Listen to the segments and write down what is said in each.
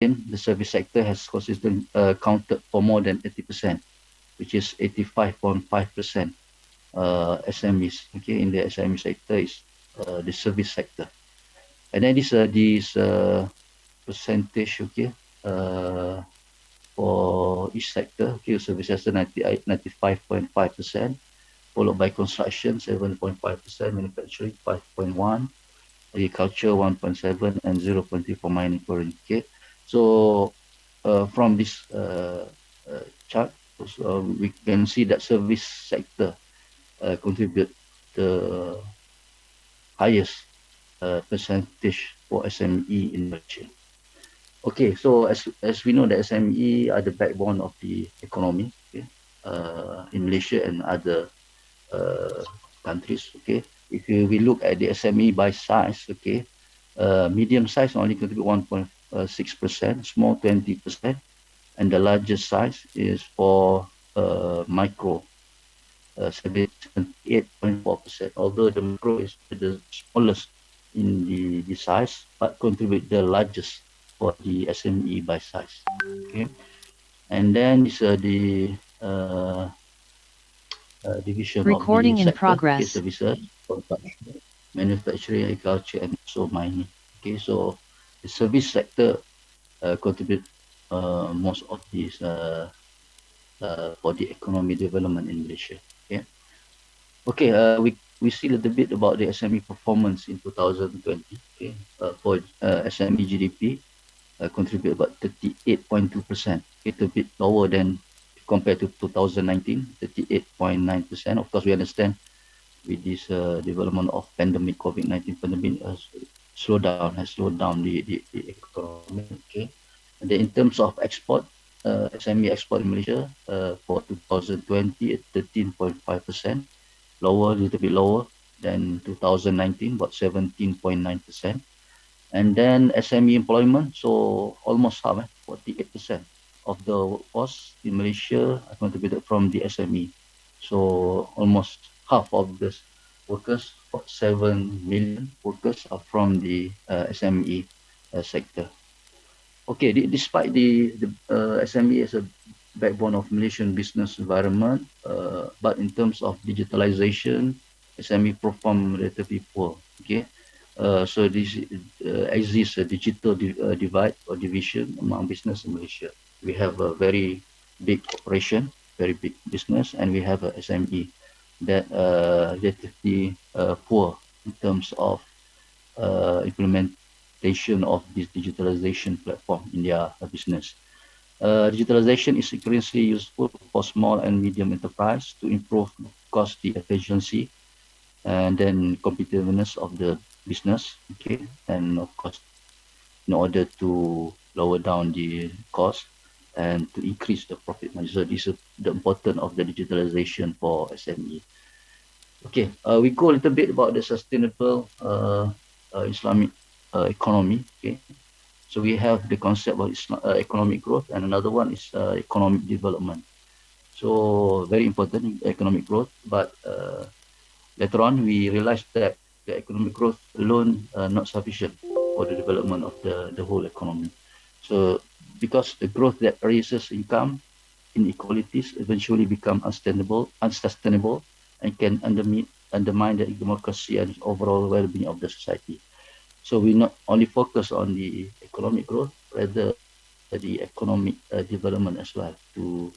the service sector has consistently accounted for more than 80%, which is 85.5% SMEs. Okay, in the SME sector is the service sector, and then this percentage. Okay, for each sector. Okay, service sector 95.5%, followed by construction 7.5%, manufacturing 5.1%, agriculture 1.7%, and 0.3% for mining foreign. Okay, so from this chart, we can see that service sector contribute the highest percentage for SME in Malaysia. Okay, so as we know, the SME are the backbone of the economy, okay, in Malaysia and other countries. Okay, if we look at the SME by size, okay, medium size only contribute 1.6%, small 20%, and the largest size is for micro 78.4%. Although the micro is the smallest in the size, but contribute the largest for the SME by size. Okay, and then is the division Recording of the in sector, okay, progress. services, manufacturing, agriculture, and also mining. Okay, so the service sector contribute most of these for the economic development in Malaysia. Okay, okay. We see a little bit about the SME performance in 2020. Okay, for SME GDP contribute about 38.2%. It's a bit lower than compared to 2019, 38.9%. Of course, we understand with this development of pandemic, COVID-19 pandemic has slowed down the economy. Okay, and then in terms of export, SME export in Malaysia for 2020 at 13.5%, lower, a little bit lower than 2019, about 17.9%. And then SME employment, so almost half, 48% of the workforce in Malaysia are contributed from the SME. So almost half of the workers, 7 million workers, are from the SME sector. Okay, despite the SME as a backbone of Malaysian business environment, but in terms of digitalization, SME perform relatively poor. Okay, so this exists a digital divide or division among business in Malaysia. We have a very big operation, very big business, and we have a SME that relatively poor in terms of implementation of this digitalization platform in their business. Digitalization is increasingly useful for small and medium enterprise to improve cost efficiency and then competitiveness of the business. Okay, and of course, in order to lower down the cost and to increase the profit margin. So this is the importance of the digitalization for SME. Okay, we go a little bit about the sustainable Islamic economy. Okay, so we have the concept of economic growth, and another one is economic development. So very important economic growth, but later on we realized that the economic growth alone not sufficient for the development of the whole economy. So because the growth that raises income inequalities eventually become unsustainable, and can undermine the democracy and overall well-being of the society. So we not only focus on the economic growth, rather the economic development as well to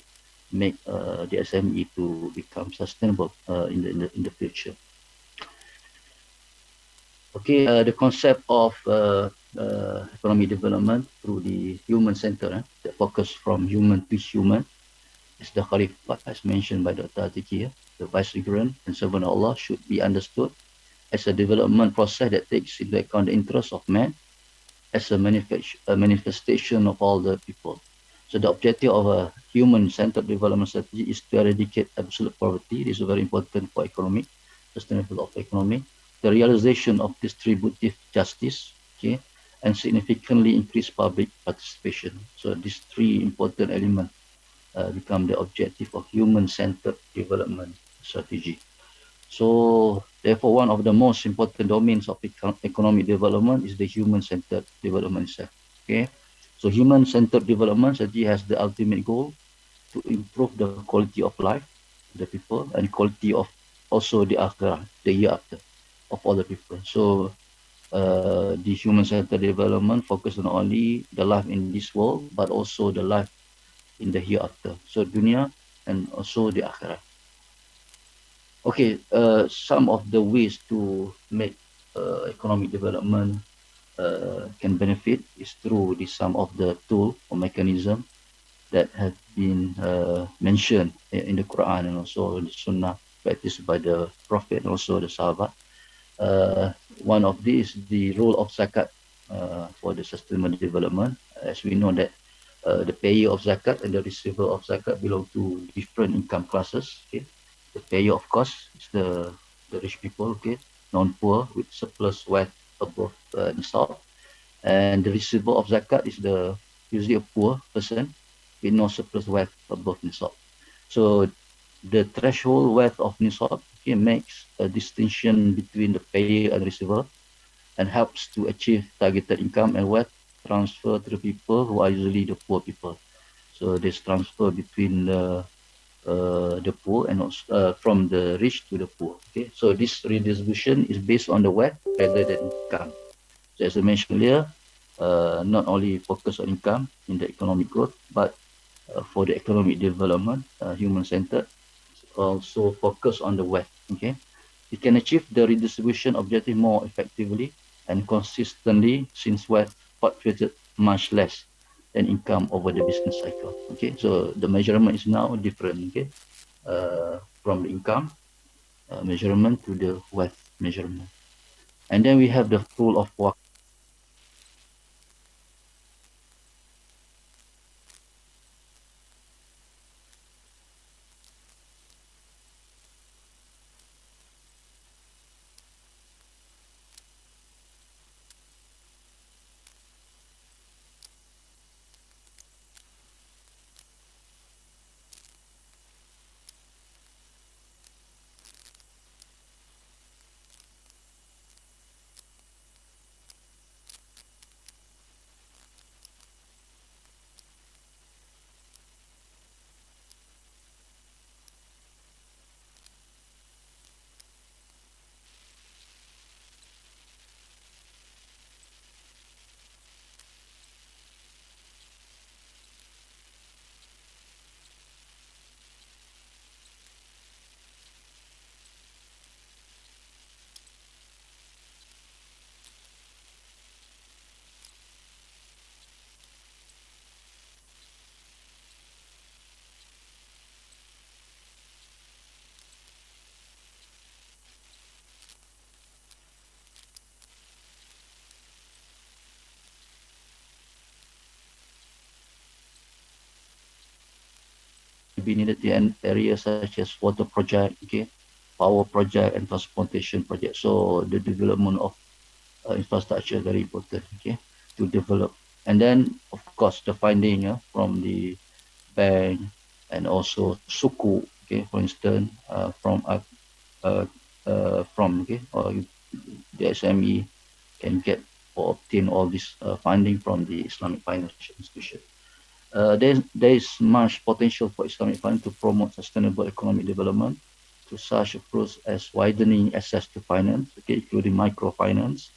make the SME to become sustainable in the future. Okay, the concept of economic development through the human center, the focus from human to human, is the Khalifah, as mentioned by Dr. Atiki. The vicegerent and servant of Allah should be understood as a development process that takes into account the interests of man as a manifestation of all the people. So the objective of a human-centered development strategy is to eradicate absolute poverty. This is very important for economic sustainability of economy. The realization of distributive justice, okay, and significantly increase public participation. So these three important elements become the objective of human-centered development strategy. So therefore, one of the most important domains of economic development is the human-centered development itself. Okay, So human-centered development strategy has the ultimate goal to improve the quality of life of the people and quality of also the akhirah, the year after, of all the people. So the human-centered development focuses not only the life in this world, but also the life in the hereafter. So dunya and also the akhirah. Okay, some of the ways to make economic development can benefit is through the some of the tool or mechanism that have been mentioned in the Quran and also the Sunnah practiced by the Prophet and also the Sahabat. Uh, One of these, the role of zakat for the sustainable development. As we know that the payer of zakat and the receiver of zakat belong to different income classes. Okay, the payer, of course, is the rich people. Okay, non-poor with surplus wealth above nisab, and the receiver of zakat is the usually a poor person with no surplus wealth above nisab. So the threshold wealth of nisab, okay, makes a distinction between the payer and receiver and helps to achieve targeted income and wealth transfer to the people who are usually the poor people. So this transfer between the poor and also, from the rich to the poor. Okay, so this redistribution is based on the wealth rather than income. So as I mentioned earlier, not only focus on income in the economic growth, but for the economic development, human-centered, also focus on the wealth. Okay, it can achieve the redistribution objective more effectively and consistently since wealth fluctuated much less than income over the business cycle. Okay, so the measurement is now different. Okay, from the income measurement to the wealth measurement, and then we have the rule of work. Be needed in areas such as water project, okay, power project, and transportation project. So the development of infrastructure is very important, okay, to develop. And then, of course, the finding from the bank and also suku, okay, for instance, uh, okay, or the SME can get or obtain all this funding from the Islamic financial institution. There is much potential for Islamic finance to promote sustainable economic development through such approach as widening access to finance, okay, including microfinance,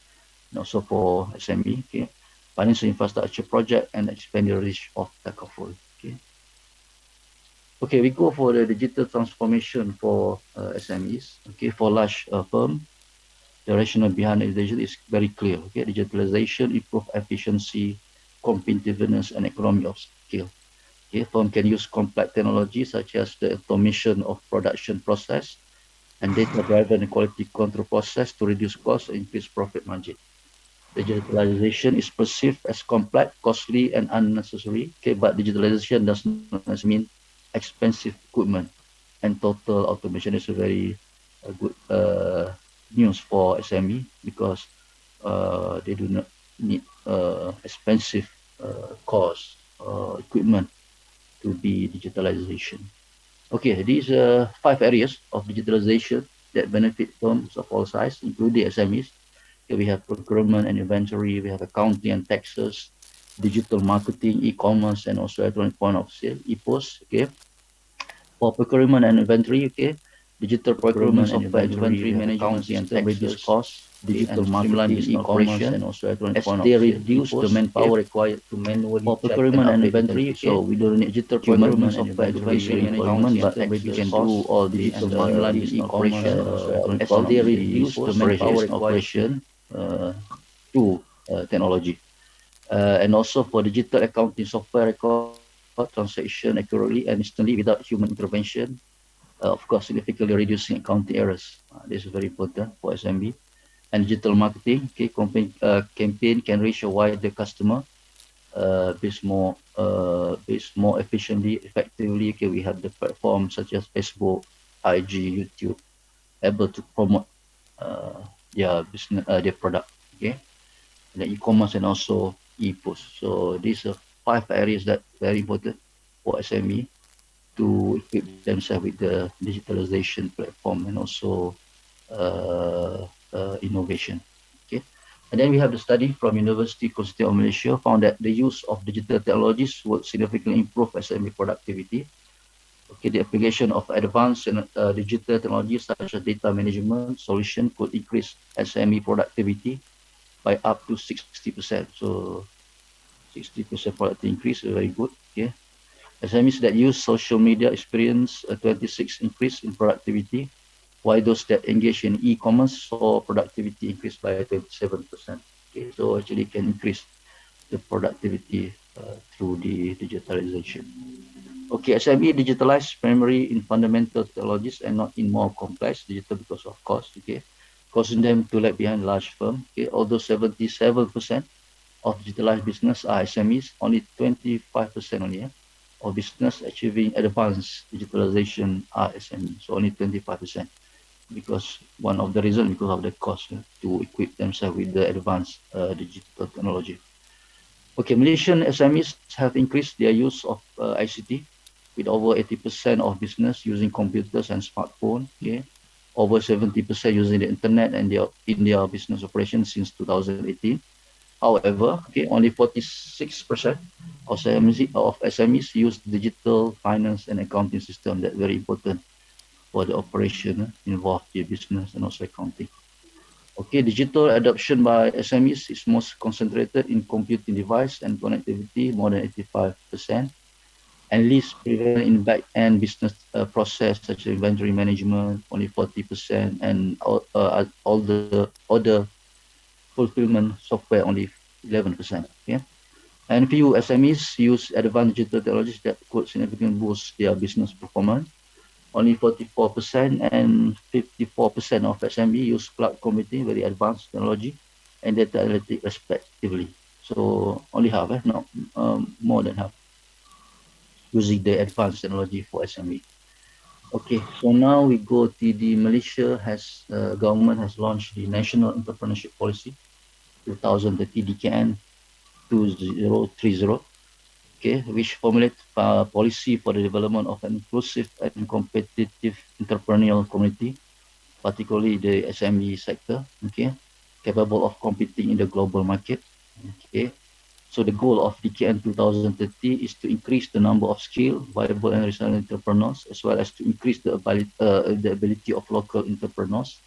and also for SME, okay, financial infrastructure project, and expand the reach of takaful. Okay. Okay, we go for the digital transformation for SMEs. Okay, for large firm, the rationale behind digitalization is very clear. Okay, digitalization improve efficiency, competitiveness, and economy of scale. Okay, firm can use complex technology such as the automation of production process and data-driven quality control process to reduce costs and increase profit margin. Digitalization is perceived as complex, costly, and unnecessary. Okay, but digitalization does not mean expensive equipment, and total automation is a very good news for SME because they do not need expensive cost equipment to be digitalization. Okay, these are 5 areas of digitalization that benefit firms of all sizes, including SMEs. Okay, we have procurement and inventory, we have accounting and taxes, digital marketing, e-commerce, and also electronic point of sale, e-post. Okay, for procurement and inventory. Okay, digital procurement software, inventory management accounting and system, reduce taxes, costs, okay, digital and streamline marketing, business e-commerce, operation and also electronic as point of they sale, reduce the e-post. Okay, manpower required to manually for check and procurement and update inventory. inventory. Okay, So we don't need digital human procurement and software inventory interface or management employment, but system we reduce can do costs, all the digital streamline marketing, business e-commerce, and operation also electronic as point they of sale, reduce the e-post. manpower Okay, operation through technology. And also for digital accounting software record transaction accurately and instantly without human intervention. Of course, significantly reducing accounting errors. This is very important for SMB. And digital marketing, okay, campaign can reach a wider customer based more efficiently, effectively. Okay, we have the platforms such as Facebook, IG, YouTube, able to promote uh, their business, their product. Okay, and then e-commerce and also e-post. So these are five areas that very important for SME to equip themselves with the digitalization platform and also innovation. Okay, and then we have the study from University Consortium of Malaysia found that the use of digital technologies would significantly improve SME productivity. Okay, the application of advanced digital technologies such as data management solution could increase SME productivity by up to 60%. So 60% productivity increase is very good. Okay, SMEs that use social media experience a 26 increase in productivity, while those that engage in e-commerce saw productivity increase by 27%. Okay, so actually can increase the productivity through the digitalization. Okay, SME digitalized primarily in fundamental technologies and not in more complex digital because of cost. Okay, causing them to lag behind large firm. Okay, although 77% of digitalized business are SMEs, only 25% only of business achieving advanced digitalization are SME. So only 25% because one of the reasons because of the cost to equip themselves with the advanced digital technology. Okay, Malaysian SMEs have increased their use of ICT with over 80% of business using computers and smartphone. Okay, over 70% using the internet and in their business operations since 2018. However, okay, only 46% of SMEs use digital finance and accounting system. That's very important for the operation involved in business and also accounting. Okay, digital adoption by SMEs is most concentrated in computing device and connectivity, more than 85%, and least prevalent in back-end business process such as inventory management, only 40%, and all the other fulfillment software, only 11%. Okay. And few SMEs use advanced digital technologies that could significantly boost their business performance. Only 44% and 54% of SME use cloud computing, very advanced technology, and data analytics respectively. So only half, no, more than half, using the advanced technology for SME. Okay, so now we go to the Malaysia has government has launched the National Entrepreneurship Policy 2030 DKN 2030. Okay, which formulates policy for the development of an inclusive and competitive entrepreneurial community, particularly the SME sector, okay, capable of competing in the global market. Okay, so the goal of DKN 2030 is to increase the number of skilled, viable, and resilient entrepreneurs, as well as to increase the ability of local entrepreneurs,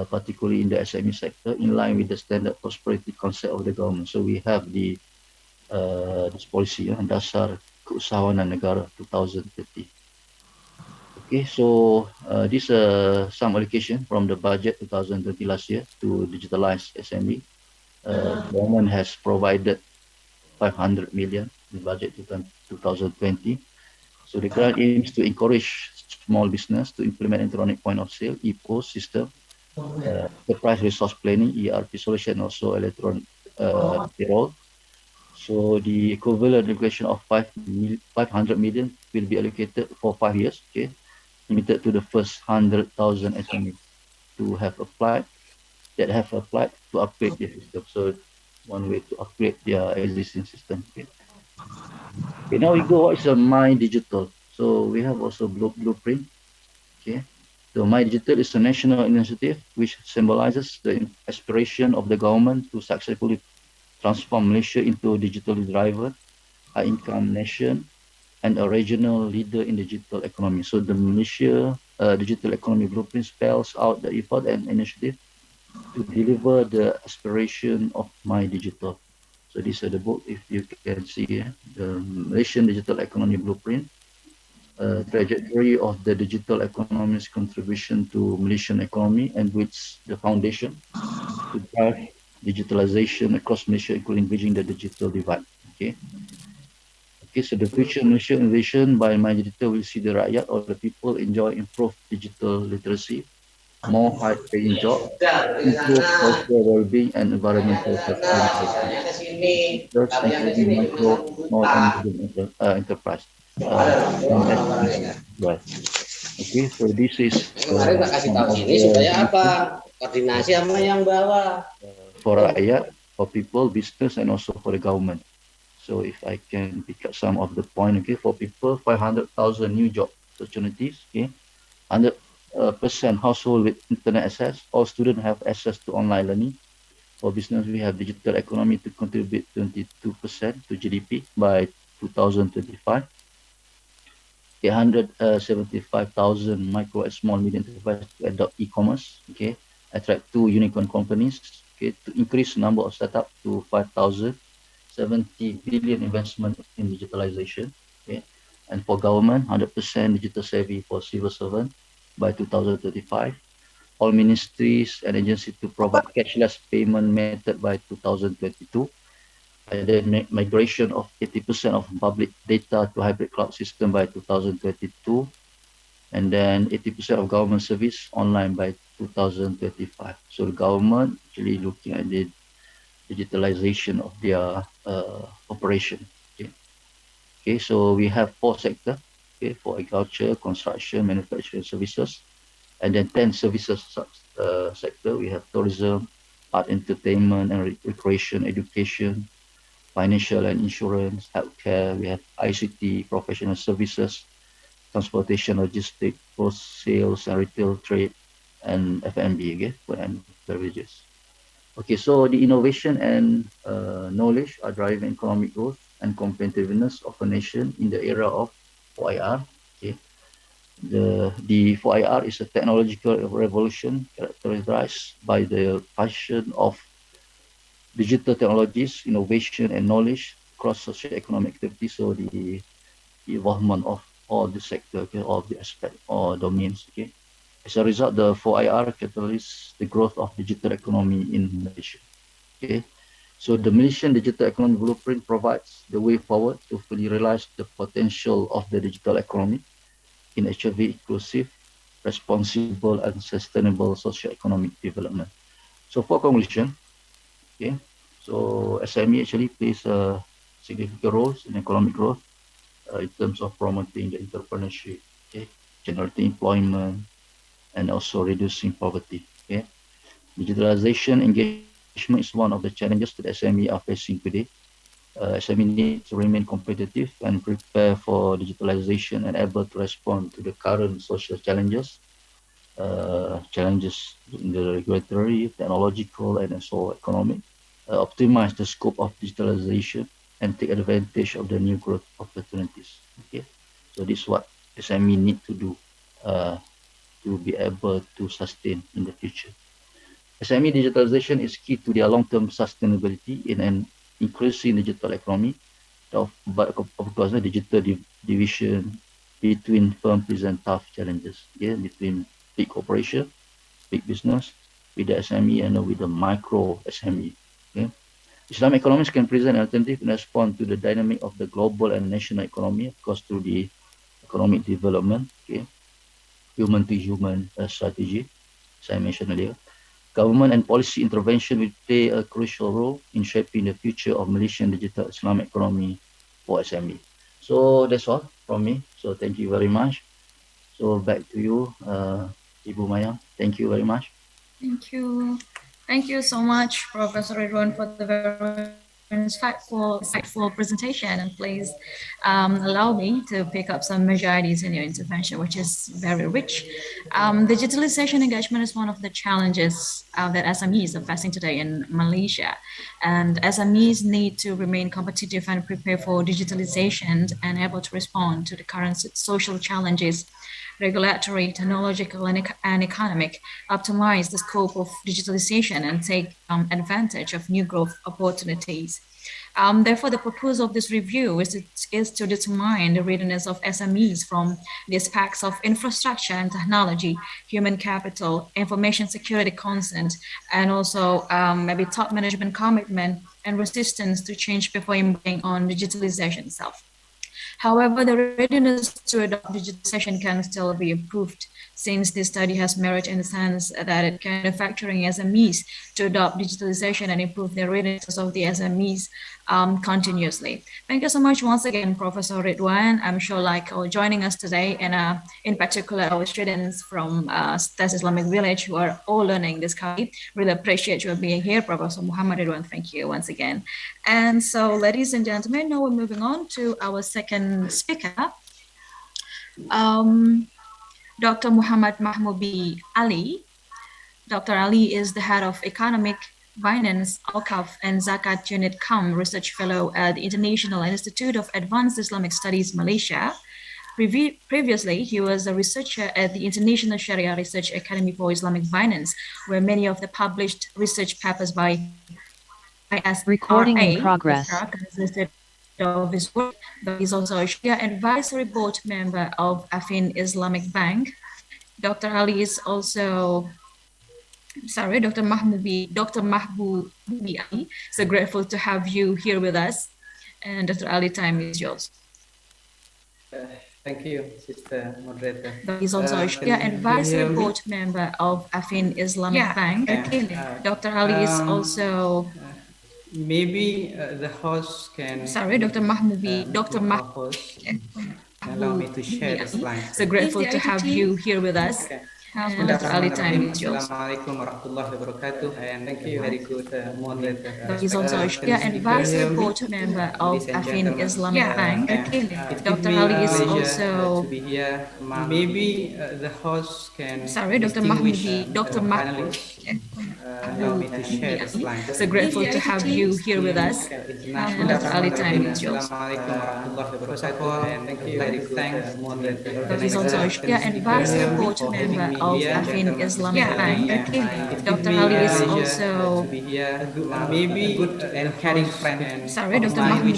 particularly in the SME sector, in line with the standard prosperity concept of the government. So we have this policy, Dasar Keusahawanan Negara 2030. Okay, so this some allocation from the budget 2020 last year to digitalize SME. Government has provided 500 million in budget 2020. So the grant aims to encourage small business to implement electronic point of sale, e-post system, enterprise resource planning, ERP solution, also electronic payroll. So the equivalent allocation of 500 million will be allocated for 5 years, okay, limited to the first 100,000 SME to have applied to upgrade their system. So one way to upgrade their existing system. Okay. Okay, now we go. What is a My Digital? So we have also blueprint. Okay. So My Digital is a national initiative which symbolizes the aspiration of the government to successfully transform Malaysia into a digitally driven, high-income nation and a regional leader in digital economy. So the Malaysia Digital Economy Blueprint spells out the effort and initiative to deliver the aspiration of my digital. So this is the book, if you can see here, the Malaysian Digital Economy Blueprint, trajectory of the digital economy's contribution to Malaysian economy and which the foundation to drive digitalization across Malaysia, including bridging the digital divide. Okay. Okay, so the future Malaysia innovation by My Digital will see the rakyat or the people enjoy improved digital literacy, more high-paying jobs, improve social well-being and environmental sustainability. Sectors including micro, small and medium enterprise, MSME as well. Okay, so this is Kemarin tak kasih some tahu of sini the supaya apa? mission Koordinasi sama yang bawa. for rakyat, for people, business, and also for the government. So if I can pick up some of the point, okay, for people, 500,000 new job opportunities, okay, 100% household with internet access, all students have access to online learning. For business, we have digital economy to contribute 22% to GDP by 2025. 875,000 micro and small medium enterprises to adopt e-commerce, okay, attract 2 unicorn companies, okay, to increase the number of startup to 5,000, 70 billion investment in digitalization, okay, and for government, 100% digital savvy for civil servant by 2035, all ministries and agencies to provide cashless payment method by 2022, and then migration of 80% of public data to hybrid cloud system by 2022, and then 80% of government service online by 2025. So the government actually looking at the digitalization of their operation. Okay. Okay, so we have 4 sectors. Okay, for agriculture, construction, manufacturing services, and then 10 services sector. We have tourism, art, entertainment, and recreation, education, financial and insurance, healthcare. We have ICT, professional services, transportation, logistics, post sales and retail trade, and F&B, okay, food and beverages. Okay, so the innovation and knowledge are driving economic growth and competitiveness of a nation in the era of 4IR. Okay, the 4IR is a technological revolution characterized by the passion of digital technologies, innovation, and knowledge across socio-economic activities. So the involvement of all the sector, okay, all the aspect or domains. Okay, as a result, the 4IR catalyzes the growth of digital economy in Malaysia. Okay, so the Malaysian Digital Economy Blueprint provides the way forward to fully realize the potential of the digital economy in achieving inclusive, responsible, and sustainable socio-economic development. So for conclusion, okay, so SME actually plays a significant role in economic growth in terms of promoting the entrepreneurship, okay, generating employment, and also reducing poverty. Okay, digitalization engagement is one of the challenges that SME are facing today. SME need to remain competitive and prepare for digitalization and able to respond to the current social challenges in the regulatory, technological, and also economic, optimize the scope of digitalization, and take advantage of the new growth opportunities. Okay, so this is what SME need to do uh, to be able to sustain in the future. SME digitalization is key to their long-term sustainability in an increasing digital economy. But of course, the digital division between firms present tough challenges. Yeah, between big corporation, big business, with the SME and with the micro SME. Okay? Islamic economics can present an alternative in response to the dynamic of the global and national economy, of course, through the economic development, okay, human to human strategy, as I mentioned earlier. Government and policy intervention will play a crucial role in shaping the future of Malaysian digital Islamic economy for SME. So that's all from me. So thank you very much. So back to you, Ibu Maya. Thank you very much. Thank you. Thank you so much, Professor Ridwan, for the very wonderful insightful presentation, and please allow me to pick up some major ideas in your intervention, which is very rich. Digitalization engagement is one of the challenges that SMEs are facing today in Malaysia, and SMEs need to remain competitive and prepare for digitalization and able to respond to the current social challenges, regulatory, technological, and economic, optimize the scope of digitalization and take advantage of new growth opportunities. Therefore, the purpose of this review is to determine the readiness of SMEs from the aspects of infrastructure and technology, human capital, information security consent, and also maybe top management commitment and resistance to change before embarking on digitalization itself. However, the readiness to adopt digitalization can still be improved, since this study has merit in the sense that it can factoring SMEs to adopt digitalization and improve the readiness of the SMEs continuously. Thank you so much once again, Professor Ridwan. I'm sure joining us today, and in particular our students from Stesiv Islamic Village who are all learning this Kali. Really appreciate you being here, Professor Muhammad Ridwan. Thank you once again. And so, ladies and gentlemen, now we're moving on to our second speaker, Dr. Muhammad Mahmoubi Ali. Dr. Ali is the head of Economic, Finance, Awqaf, and Zakat Unit CAM Research Fellow at the International Institute of Advanced Islamic Studies, Malaysia. Previously, he was a researcher at the International Sharia Research Academy for Islamic Finance, where many of the published research papers by ISRA Recording in progress. consisted of his work, but he's also a Sharia Advisory Board member of Afin Islamic Bank. Dr. Ali is also Dr. Mahmoubi Ali. So grateful to have you here with us. And Dr. Ali, time is yours. Thank you, Sister Moderator. He's also a Sharia Advisory Board member of Afin Islamic Bank. Dr. Ali is also... maybe the host can... Dr. Mahmoubi, allow me to share the slides. So grateful to have you here with us. And Dr. Ali, time is yours. Assalamualaikum warahmatullahi wabarakatuh. And thank you, very good moderator. He's also a Sharia Advisory Board member of Afin Islamic Bank. Dr. Ali is also... to be here. Maybe the host can... Dr. Mahmoubi, allow me to share the slides. So grateful to have you here with us. And Dr. Ali, time is yours. Assalamualaikum warahmatullahi wabarakatuh. And thank you, very thanks, moderator. He's also a Sharia Advisory Board member of Afin Islamic Bank. Dr. Ali is also... maybe good and caring friend. Dr. Mahmoubi,